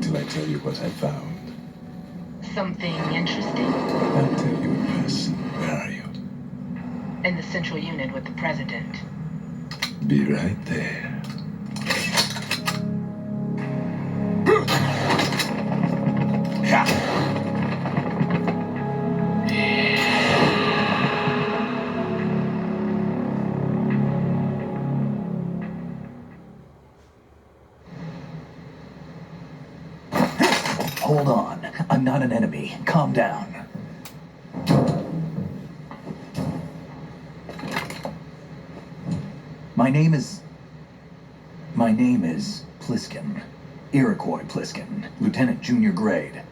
till I tell you what I found. Something interesting? I'll tell you in person. Where are you? In the central unit with the president. Be right there. Hold on. I'm not an enemy. Calm down. My name is Pliskin. Iroquois Pliskin. Lieutenant Junior Grade.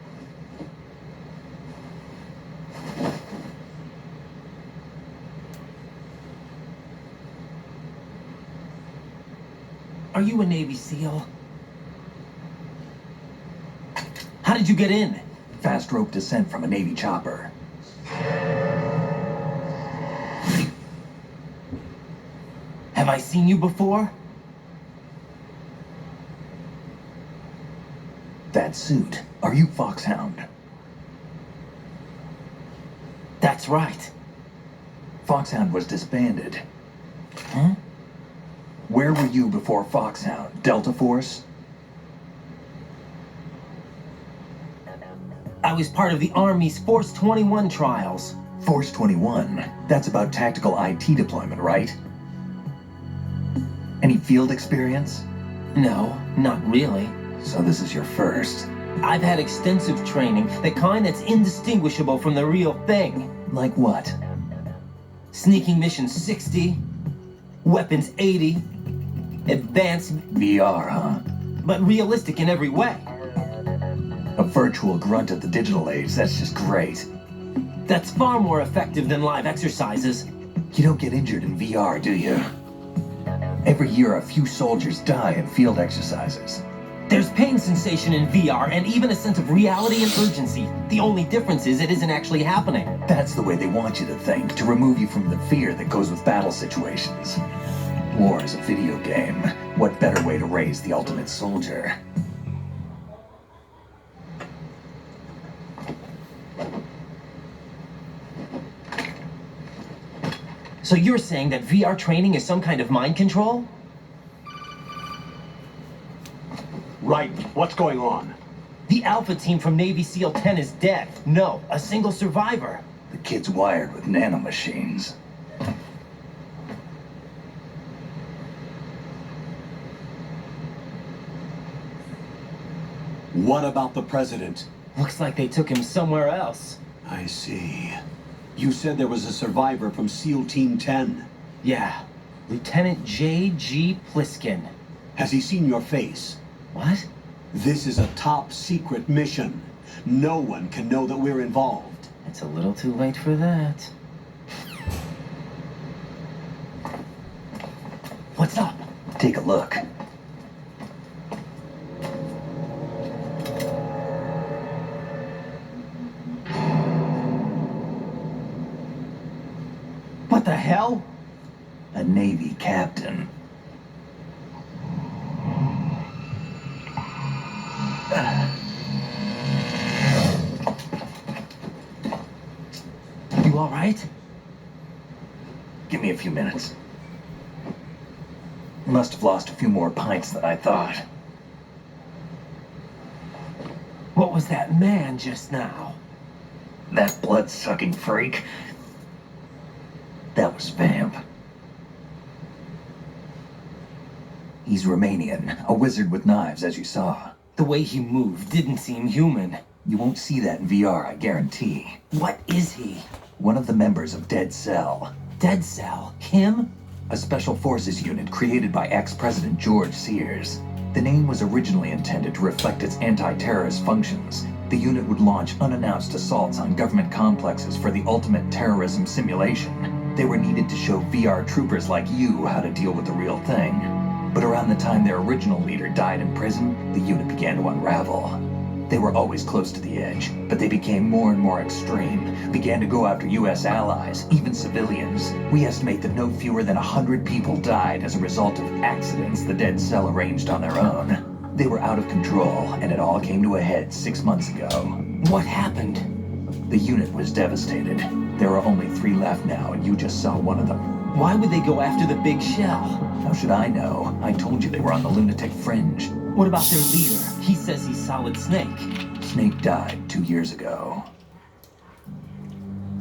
Are you a Navy SEAL? How did you get in? Fast rope descent from a Navy chopper. Have I seen you before? That suit. Are you Foxhound? That's right. Foxhound was disbanded. Huh? Where were you before Foxhound? Delta Force? I was part of the Army's Force 21 trials. Force 21? That's about tactical IT deployment, right? Any field experience? No, not really. So this is your first. I've had extensive training, the kind that's indistinguishable from the real thing. Like what? Sneaking mission 60, weapons 80, advanced, VR, huh? but realistic in every way. A virtual grunt of the digital age, that's just great. That's far more effective than live exercises. You don't get injured in VR, do you? Every year, a few soldiers die in field exercises. There's pain sensation in VR and even a sense of reality and urgency. The only difference is it isn't actually happening. That's the way they want you to think, to remove you from the fear that goes with battle situations. War is a video game. What better way to raise the ultimate soldier? So you're saying that VR training is some kind of mind control? Right. What's going on? The Alpha team from Navy SEAL 10 is dead. No, a single survivor. The kid's wired with nanomachines. What about the president? Looks like they took him somewhere else. I see. You said there was a survivor from SEAL Team 10. Yeah, Lieutenant J.G. Pliskin. Has he seen your face? What? This is a top secret mission. No one can know that we're involved. It's a little too late for that. What's up? Take a look. What the hell? A Navy captain. You all right? Give me a few minutes. Must have lost a few more pints than I thought. What was that man just now? That blood-sucking freak. That was Vamp. He's Romanian, a wizard with knives, as you saw. The way he moved didn't seem human. You won't see that in VR, I guarantee. What is he? One of the members of Dead Cell. Dead Cell? Him? A special forces unit created by ex-President George Sears. The name was originally intended to reflect its anti-terrorist functions. The unit would launch unannounced assaults on government complexes for the ultimate terrorism simulation. They were needed to show VR troopers like you how to deal with the real thing. But around the time their original leader died in prison, the unit began to unravel. They were always close to the edge, but they became more and more extreme, began to go after US allies, even civilians. We estimate that no fewer than 100 people died as a result of accidents the Dead Cell arranged on their own. They were out of control, and it all came to a head 6 months ago. What happened? The unit was devastated. There are only 3 left now, and you just saw one of them. Why would they go after the big shell? How should I know? I told you they were on the lunatic fringe. What about their leader? He says he's Solid Snake. Snake died 2 years ago.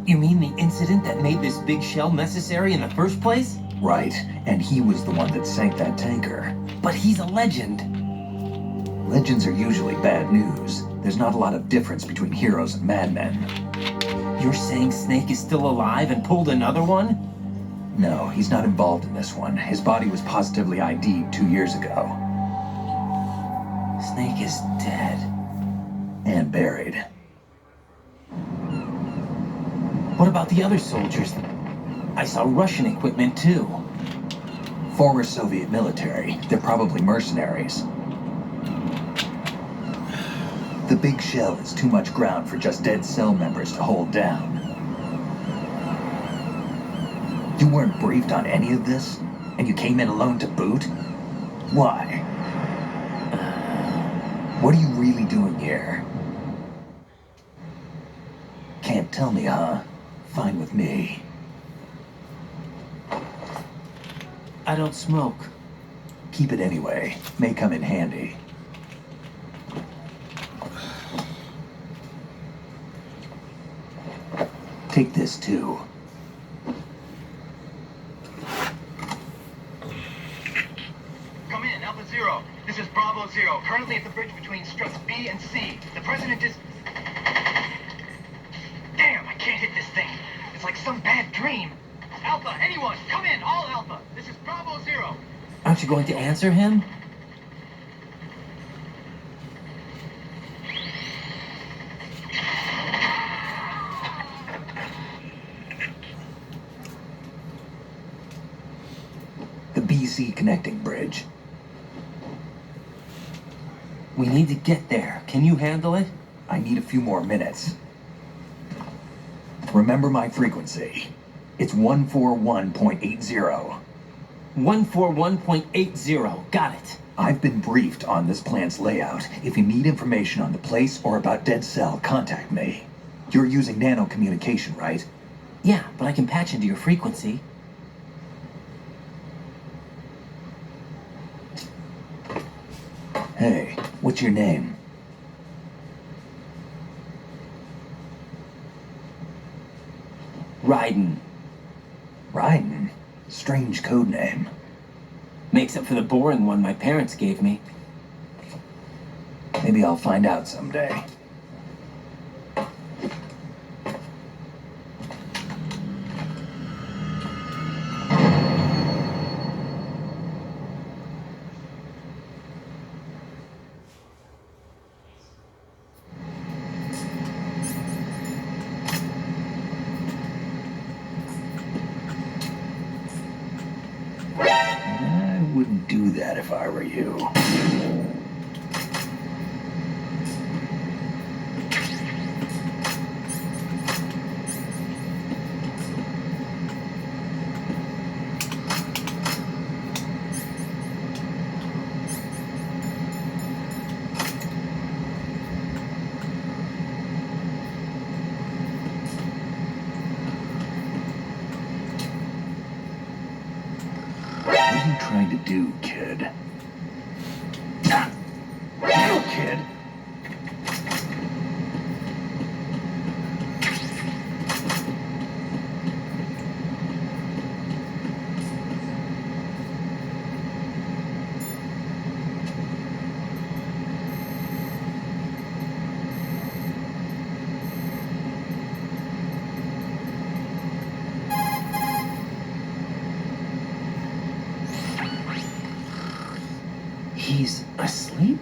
You mean the incident that made this big shell necessary in the first place? Right, and he was the one that sank that tanker. But he's a legend. Legends are usually bad news. There's not a lot of difference between heroes and madmen. You're saying Snake is still alive and pulled another one? No, he's not involved in this one. His body was positively ID'd 2 years ago. Snake is dead. And buried. What about the other soldiers? I saw Russian equipment too. Former Soviet military. They're probably mercenaries. The big shell is too much ground for just dead cell members to hold down. You weren't briefed on any of this? And you came in alone to boot? Why? What are you really doing here? Can't tell me, huh? Fine with me. I don't smoke. Keep it anyway. May come in handy. Take this too. Come in, Alpha Zero. This is Bravo Zero, currently at the bridge between struts B and C. The president is... Damn, I can't hit this thing. It's like some bad dream. Alpha, anyone, come in, all Alpha. This is Bravo Zero. Aren't you going to answer him? The BC connecting bridge. We need to get there. Can you handle it? I need a few more minutes. Remember my frequency. It's 141.80. 141.80. Got it. I've been briefed on this plant's layout. If you need information on the place or about Dead Cell, contact me. You're using nano communication, right? Yeah, but I can patch into your frequency. Hey, what's your name? Raiden. Raiden. Strange code name. Makes up for the boring one my parents gave me. Maybe I'll find out someday. I wouldn't do that if I were you. What are you trying to do, kid? No, kid. He's asleep?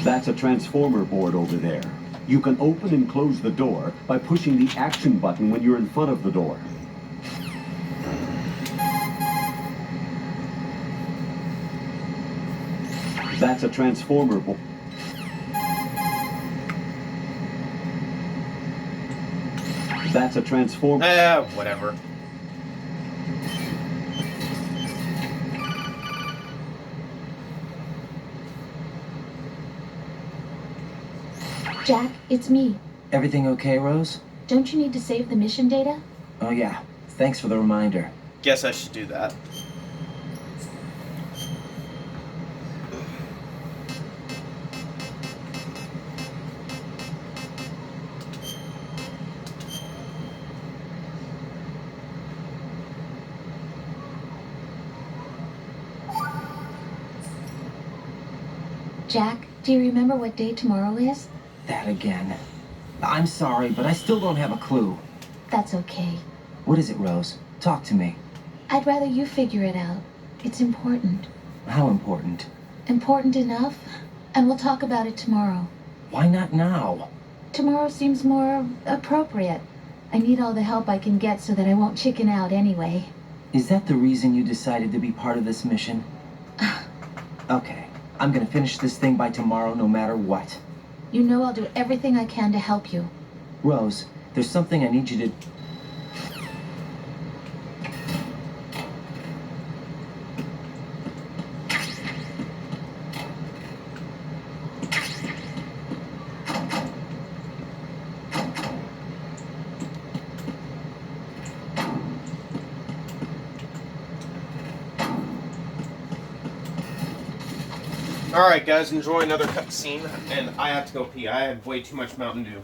That's a transformer board over there. You can open and close the door by pushing the action button when you're in front of the door. That's a transformer board. That's a transformer. Whatever. Jack, it's me. Everything okay, Rose? Don't you need to save the mission data? Oh yeah, thanks for the reminder. Guess I should do that. Jack, do you remember what day tomorrow is? That again. I'm sorry, but I still don't have a clue. That's okay. What is it, Rose? Talk to me. I'd rather you figure it out. It's important. How important? Important enough? And we'll talk about it tomorrow. Why not now? Tomorrow seems more appropriate. I need all the help I can get so that I won't chicken out anyway. Is that the reason you decided to be part of this mission? Okay, I'm gonna finish this thing by tomorrow no matter what. You know I'll do everything I can to help you. Rose, there's something I need you to... Alright, guys, enjoy another cutscene, and I have to go pee. I have way too much Mountain Dew.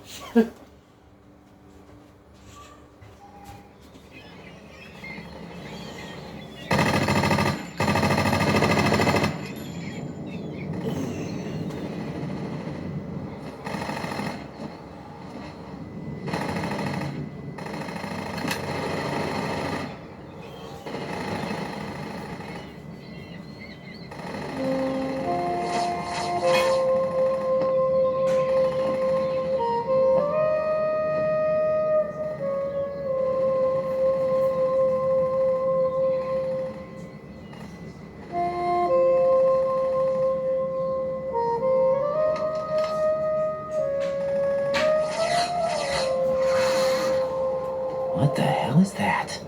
What the hell is that?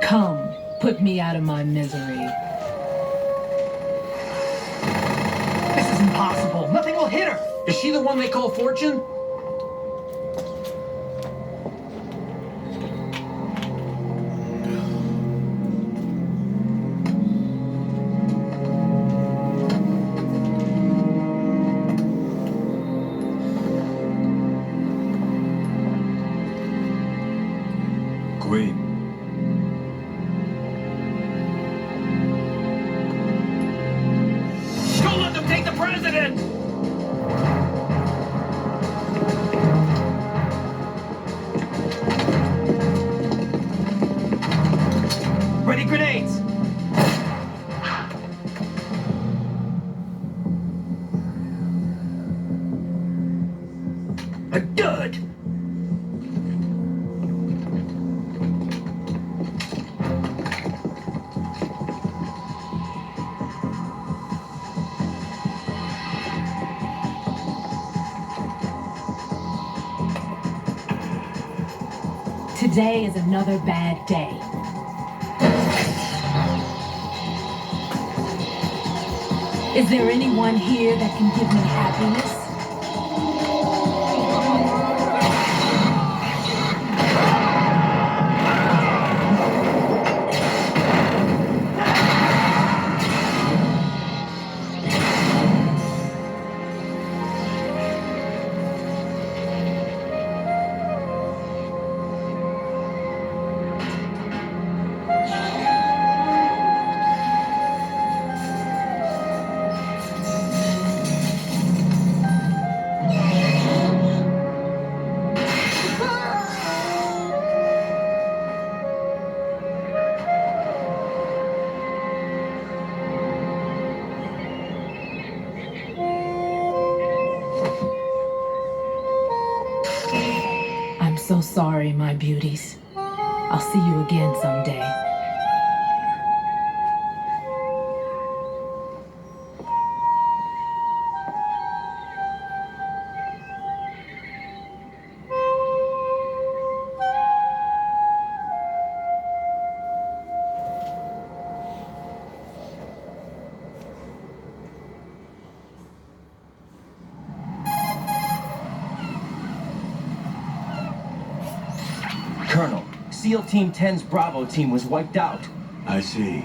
Come, put me out of my misery. This is impossible! Nothing will hit her! Is she the one they call Fortune? Queen. Don't let them take the president! Ready grenades! Good! Today is another bad day. Is there anyone here that can give me happiness? sorry, my beauties. I'll see you again someday. Colonel, SEAL Team 10's Bravo team was wiped out. I see.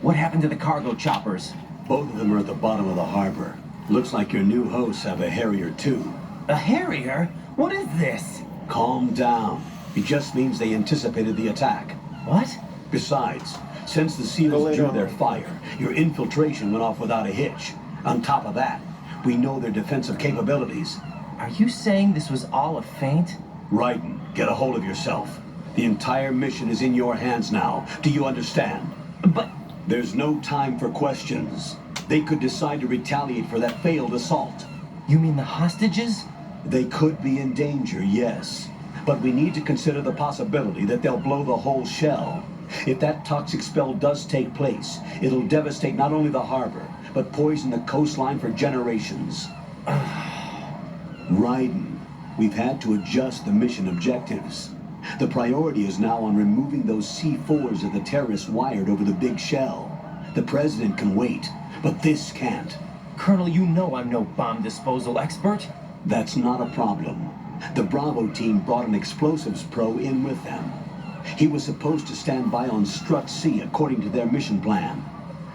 What happened to the cargo choppers? Both of them are at the bottom of the harbor. Looks like your new hosts have a Harrier too. A Harrier? What is this? Calm down. It just means they anticipated the attack. What? Besides, since the SEALs drew their fire, your infiltration went off without a hitch. On top of that, we know their defensive capabilities. Are you saying this was all a feint? Raiden, get a hold of yourself. The entire mission is in your hands now. Do you understand? But... There's no time for questions. They could decide to retaliate for that failed assault. You mean the hostages? They could be in danger, yes. But we need to consider the possibility that they'll blow the whole shell. If that toxic spell does take place, it'll devastate not only the harbor, but poison the coastline for generations. Raiden, we've had to adjust the mission objectives. The priority is now on removing those C4s that the terrorists wired over the big shell. The president can wait, but this can't. Colonel, you know I'm no bomb disposal expert. That's not a problem. The Bravo team brought an explosives pro in with them. He was supposed to stand by on Strut C according to their mission plan.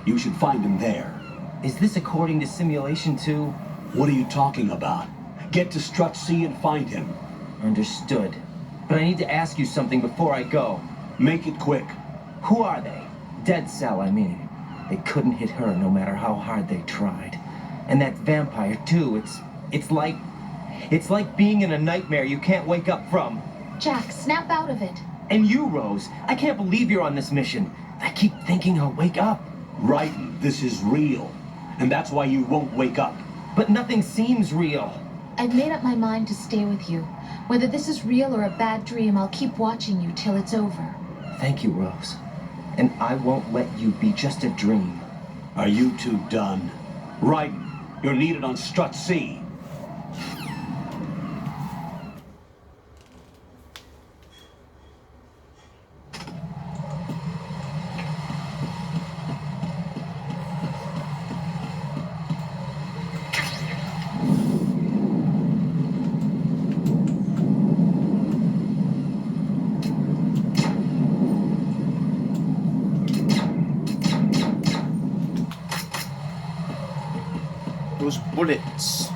You should find him there. Is this according to Simulation 2? What are you talking about? Get to Strut C and find him. Understood. But I need to ask you something before I go. Make it quick. Who are they? Dead Cell, I mean. They couldn't hit her no matter how hard they tried. And that vampire, too, it's like being in a nightmare you can't wake up from. Jack, snap out of it. And you, Rose, I can't believe you're on this mission. I keep thinking I'll wake up. Raiden, this is real. And that's why you won't wake up. But nothing seems real. I've made up my mind to stay with you. Whether this is real or a bad dream, I'll keep watching you till it's over. Thank you, Rose. And I won't let you be just a dream. Are you two done? Raiden, you're needed on Strut C. Those bullets.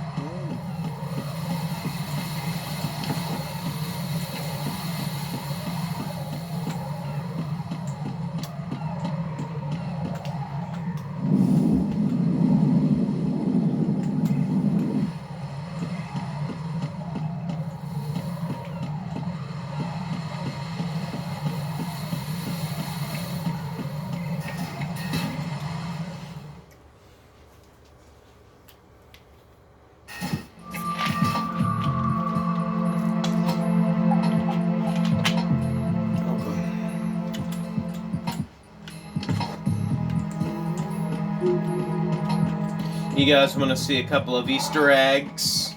You guys want to see a couple of Easter eggs?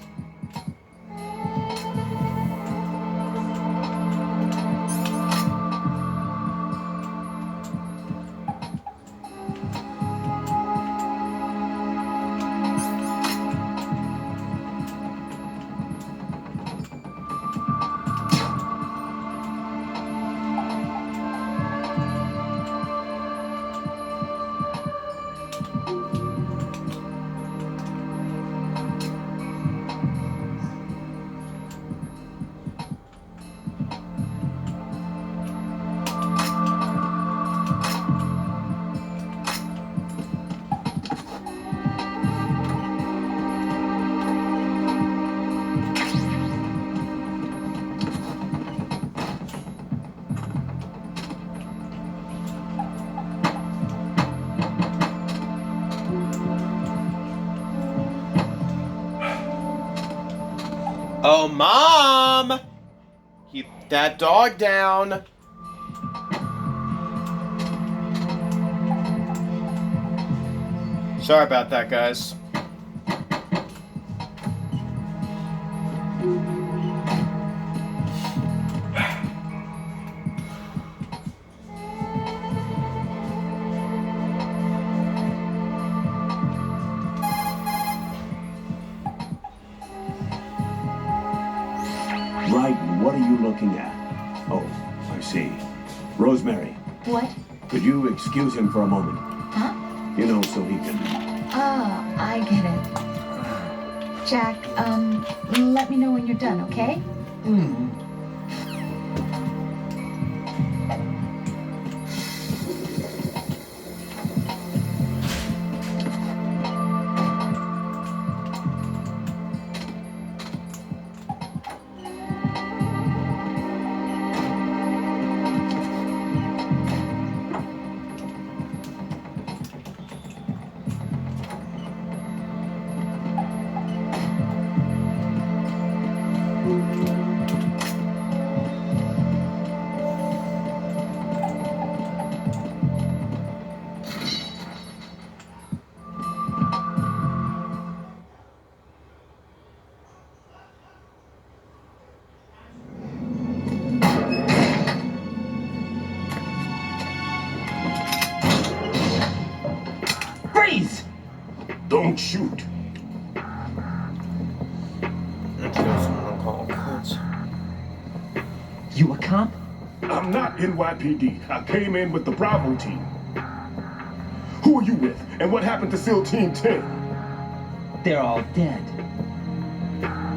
Oh, Mom! Keep that dog down. Sorry about that, guys. Right, what are you looking at? Oh, I see. Rosemary, What? could you excuse him for a moment? Huh? You know, so he can... Oh, I get it. Jack, let me know when you're done, okay? Freeze! Don't shoot. You a cop? I'm not NYPD. I came in with the Bravo team. Who are you with? And what happened to SEAL Team 10? They're all dead.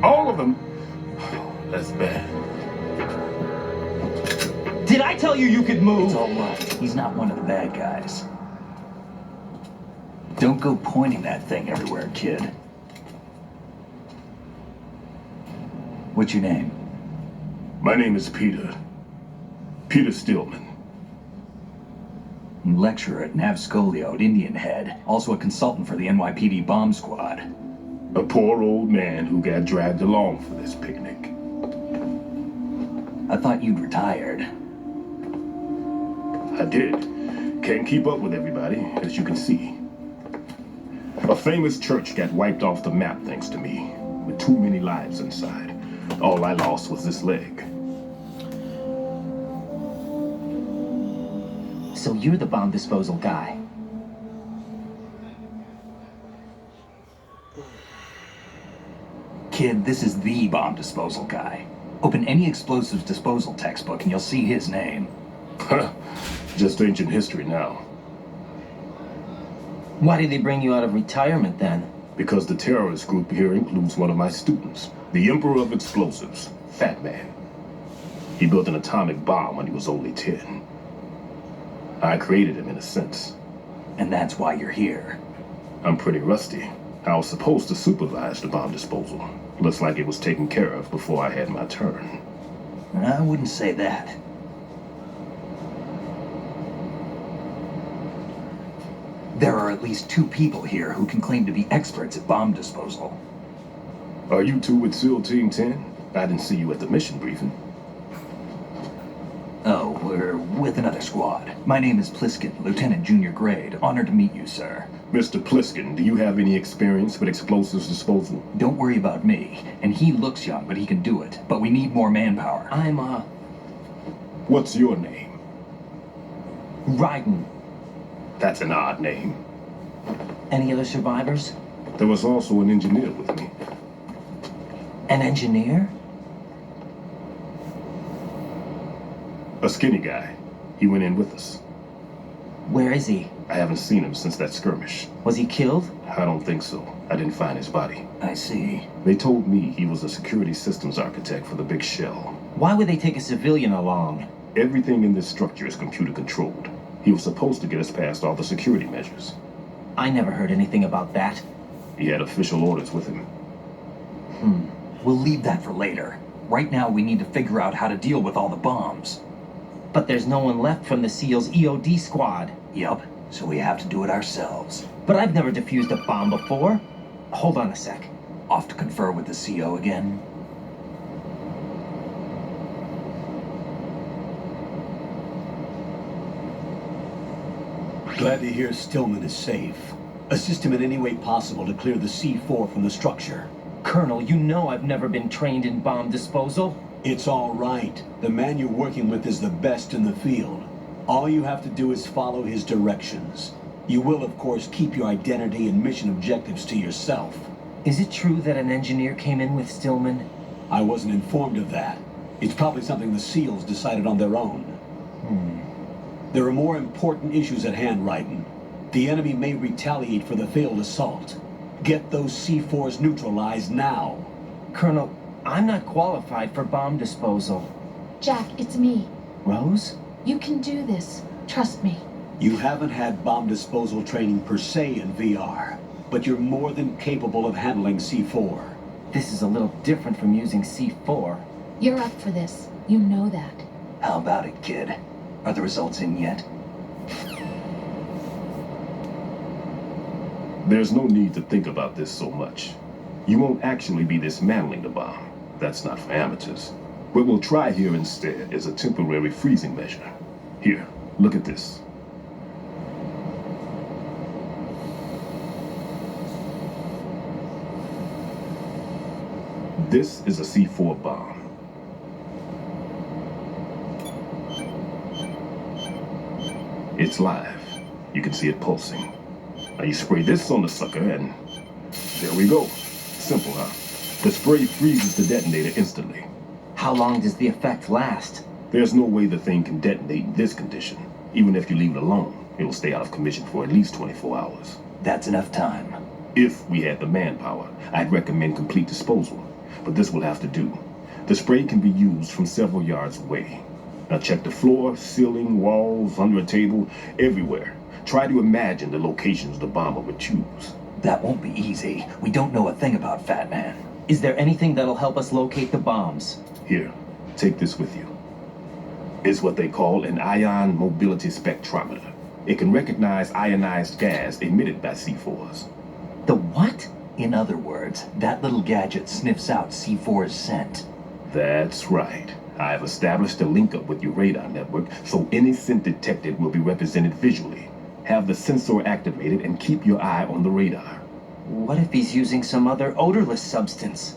All of them? Oh, that's bad. Did I tell you you could move? It's all right. He's not one of the bad guys. Don't go pointing that thing everywhere, kid. What's your name? My name is Peter. Peter Stillman. Lecturer at Navscolio at Indian Head. Also a consultant for the NYPD bomb squad. A poor old man who got dragged along for this picnic. I thought you'd retired. I did. Can't keep up with everybody, as you can see. A famous church got wiped off the map thanks to me, with too many lives inside. All I lost was this leg. So you're the bomb disposal guy. Kid, this is the bomb disposal guy. Open any explosives disposal textbook and you'll see his name. Just ancient history now. Why did they bring you out of retirement then? Because the terrorist group here includes one of my students, the Emperor of Explosives, Fat Man. He built an atomic bomb when he was only 10. I created him in a sense. And that's why you're here. I'm pretty rusty. I was supposed to supervise the bomb disposal. Looks like it was taken care of before I had my turn. I wouldn't say that. There are at least 2 people here who can claim to be experts at bomb disposal. Are you two with SEAL Team 10? I didn't see you at the mission briefing. Oh, we're with another squad. My name is Pliskin, Lieutenant Junior Grade. Honored to meet you, sir. Mr. Pliskin, do you have any experience with explosives disposal? Don't worry about me. And he looks young, but he can do it. But we need more manpower. I'm, What's your name? Raiden. That's an odd name. Any other survivors? There was also an engineer with me. An engineer? A skinny guy. He went in with us. Where is he? I haven't seen him since that skirmish. Was he killed? I don't think so. I didn't find his body. I see. They told me he was a security systems architect for the big shell. Why would they take a civilian along? Everything in this structure is computer controlled. He was supposed to get us past all the security measures. I never heard anything about that. He had official orders with him. We'll leave that for later. Right now, we need to figure out how to deal with all the bombs. But there's no one left from the SEAL's EOD squad. Yup, so we have to do it ourselves. But I've never defused a bomb before. Hold on a sec. Off to confer with the CO again? Glad to hear Stillman is safe. Assist him in any way possible to clear the C4 from the structure. Colonel, you know I've never been trained in bomb disposal. It's all right. The man you're working with is the best in the field. All you have to do is follow his directions. You will, of course, keep your identity and mission objectives to yourself. Is it true that an engineer came in with Stillman? I wasn't informed of that. It's probably something the SEALs decided on their own. There are more important issues at hand, Raiden. The enemy may retaliate for the failed assault. Get those C4s neutralized now. Colonel, I'm not qualified for bomb disposal. Jack, it's me. Rose? You can do this. Trust me. You haven't had bomb disposal training per se in VR, but you're more than capable of handling C4. This is a little different from using C4. You're up for this. You know that. How about it, kid? Are the results in yet? There's no need to think about this so much. You won't actually be dismantling the bomb. That's not for amateurs. What we'll try here instead is a temporary freezing measure. Here, look at this. This is a C4 bomb. It's live. You can see it pulsing. Now you spray this on the sucker and there we go. Simple, huh? The spray freezes the detonator instantly. How long does the effect last? There's no way the thing can detonate in this condition. Even if you leave it alone, it'll stay out of commission for at least 24 hours. That's enough time. If we had the manpower, I'd recommend complete disposal. But this will have to do. The spray can be used from several yards away. Now check the floor, ceiling, walls, under a table, everywhere. Try to imagine the locations the bomber would choose. That won't be easy. We don't know a thing about Fat Man. Is there anything that'll help us locate the bombs? Here, take this with you. It's what they call an ion mobility spectrometer. It can recognize ionized gas emitted by C4s. The what? In other words, that little gadget sniffs out C4's scent. That's right. I've established a link up with your radar network, so any scent detected will be represented visually. Have the sensor activated and keep your eye on the radar. What if he's using some other odorless substance?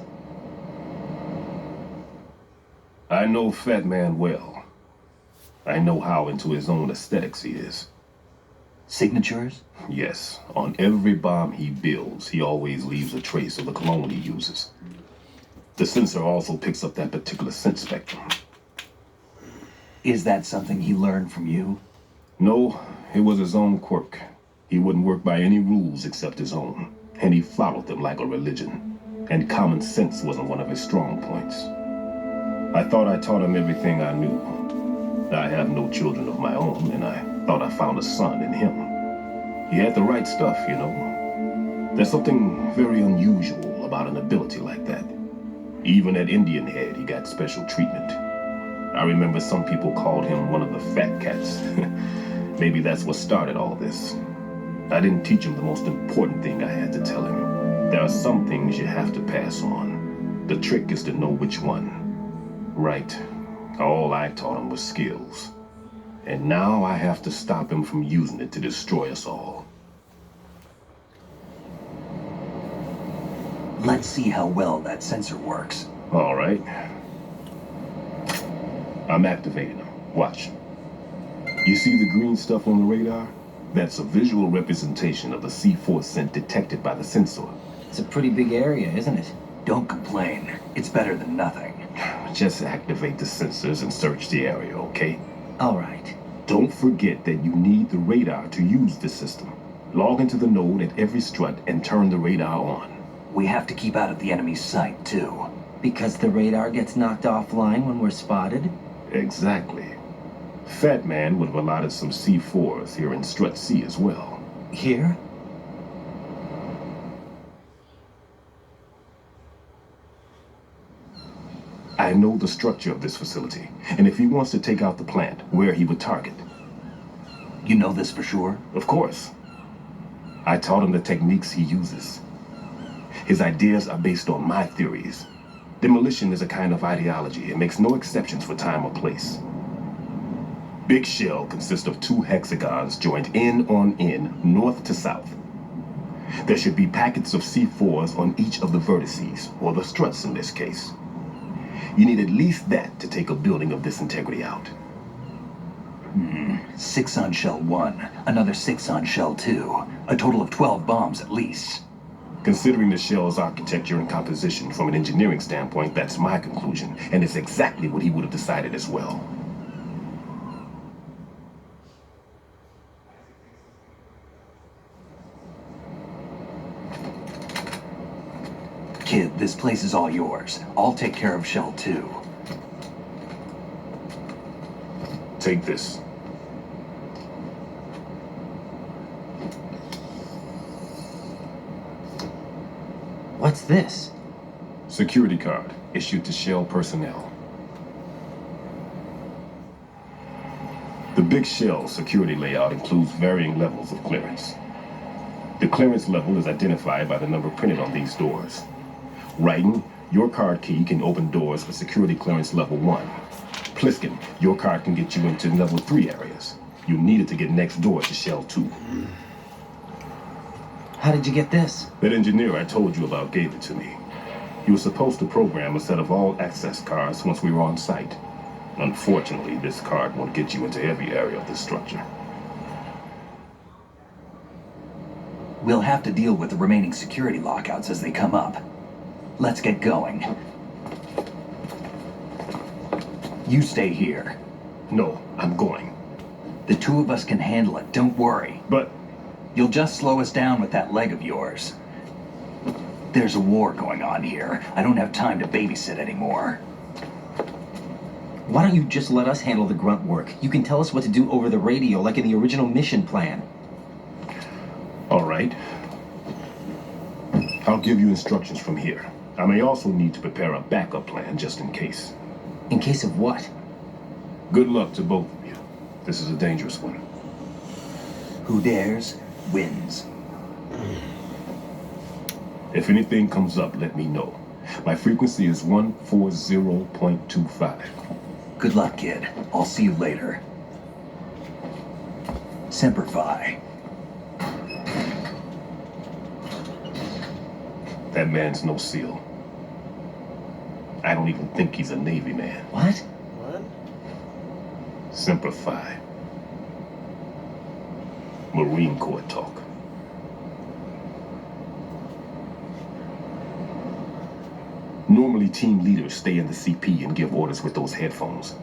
I know Fat Man well. I know how into his own aesthetics he is. Signatures? Yes, on every bomb he builds, he always leaves a trace of the cologne he uses. The sensor also picks up that particular scent spectrum. Is that something he learned from you? No, it was his own quirk. He wouldn't work by any rules except his own, and he followed them like a religion. And common sense wasn't one of his strong points. I thought I taught him everything I knew. I have no children of my own, and I thought I found a son in him. He had the right stuff, you know. There's something very unusual about an ability like that. Even at Indian Head, he got special treatment. I remember some people called him one of the fat cats. Maybe that's what started all this. I didn't teach him the most important thing I had to tell him. There are some things you have to pass on. The trick is to know which one. Right. All I taught him was skills. And now I have to stop him from using it to destroy us all. Let's see how well that sensor works. All right. I'm activating them. Watch. You see the green stuff on the radar? That's a visual representation of the C4 scent detected by the sensor. It's a pretty big area, isn't it? Don't complain. It's better than nothing. Just activate the sensors and search the area, okay? All right. Don't forget that you need the radar to use this system. Log into the node at every strut and turn the radar on. We have to keep out of the enemy's sight, too. Because the radar gets knocked offline when we're spotted? Exactly. Fat Man would have allotted some C4s here in Strut C as well. Here? I know the structure of this facility, and if he wants to take out the plant, where he would target. You know this for sure? Of course. I taught him the techniques he uses. His ideas are based on my theories. Demolition is a kind of ideology. It makes no exceptions for time or place. big shell consists of 2 hexagons joined end on end, north to south. There should be packets of C4s on each of the vertices, or the struts in this case. You need at least that to take a building of this integrity out. 6 on shell 1, another 6 on shell 2. A total of 12 bombs at least. Considering the shell's architecture and composition from an engineering standpoint, that's my conclusion, and it's exactly what he would have decided as well. Kid, this place is all yours. I'll take care of shell 2. Take this. What's this? Security card issued to Shell personnel. The big Shell security layout includes varying levels of clearance. The clearance level is identified by the number printed on these doors. Raiden, your card key can open doors for security clearance level 1. Pliskin, your card can get you into level 3 areas. You need it to get next door to Shell 2. How did you get this? That engineer I told you about gave it to me. He was supposed to program a set of all access cards once we were on site. Unfortunately, this card won't get you into every area of the structure. We'll have to deal with the remaining security lockouts as they come up. Let's get going. You stay here. No, I'm going. The 2 of us can handle it, don't worry. But You'll just slow us down with that leg of yours. There's a war going on here. I don't have time to babysit anymore. Why don't you just let us handle the grunt work? You can tell us what to do over the radio, like in the original mission plan. all right. I'll give you instructions from here. I may also need to prepare a backup plan just in case. In case of what? Good luck to both of you. This is a dangerous one. Who dares, wins. If anything comes up, let me know. My frequency is 140.25. Good luck, kid. I'll see you later. Semper Fi. That man's no SEAL. I don't even think he's a Navy man. What? What? Semper Fi. Marine Corps talk. Normally, team leaders stay in the CP and give orders with those headphones.